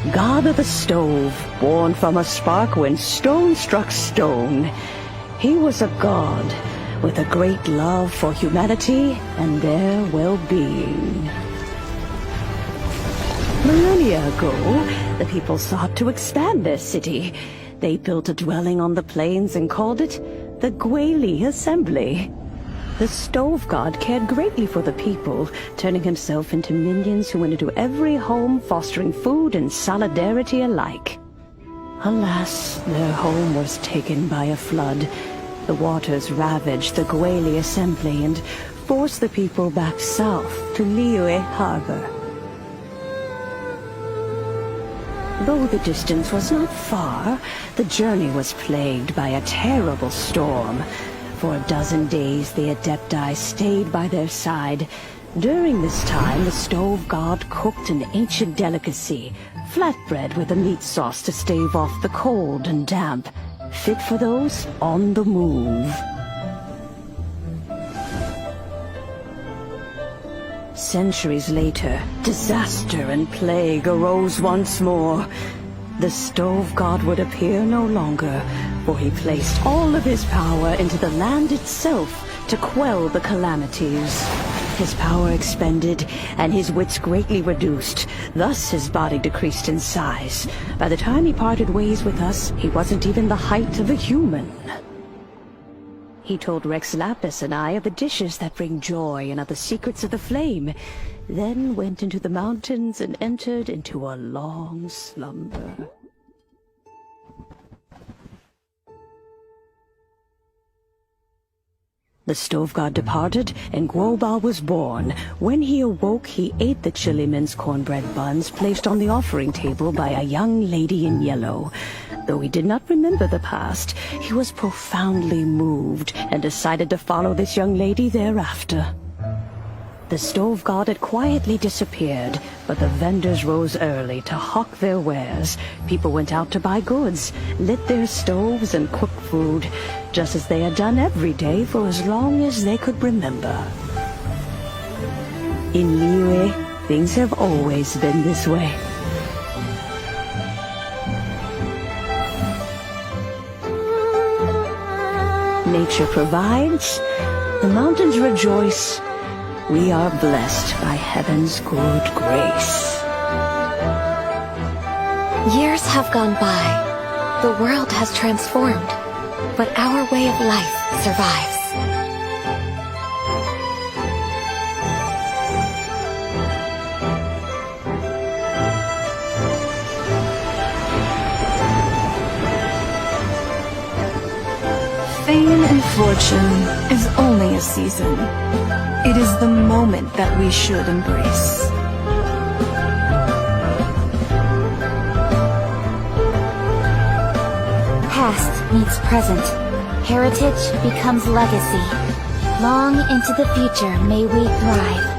god of the stove, born from a spark when stone struck stone. He was a god with a great love for humanity and their well-being. Millennia ago, the people sought to expand their city. They built a dwelling on the plains and called it the Gwali Assembly. The stove god cared greatly for the people, turning himself into minions who went into every home, fostering food and solidarity alike. Alas, their home was taken by a flood. The waters ravaged the Gwali Assembly and forced the people back south to Liyue Harbor. Though the distance was not far, the journey was plagued by a terrible storm. For a dozen days, the Adepti stayed by their side. During this time, the stove god cooked an ancient delicacy, flatbread with a meat sauce to stave off the cold and damp, fit for those on the move. Centuries later, disaster and plague arose once more. The stove god would appear no longer, for he placed all of his power into the land itself to quell the calamities. His power expended, and his wits greatly reduced. Thus his body decreased in size. By the time he parted ways with us, he wasn't even the height of a human. He told Rex Lapis and I of the dishes that bring joy and of the secrets of the flame, then went into the mountains and entered into a long slumber. The stove god departed, and Guoba was born. When he awoke, he ate the chiliman's cornbread buns placed on the offering table by a young lady in yellow. Though he did not remember the past, he was profoundly moved and decided to follow this young lady thereafter. The stove god had quietly disappeared, but the vendors rose early to hawk their wares. People went out to buy goods, lit their stoves, and cooked food, just as they had done every day for as long as they could remember. In Liyue, things have always been this way. Nature provides, the mountains rejoice. We are blessed by heaven's good grace. Years have gone by. The world has transformed, but our way of life survives. Fame and fortune is only a season. It is the moment that we should embrace. Past meets present. Heritage becomes legacy. Long into the future may we thrive.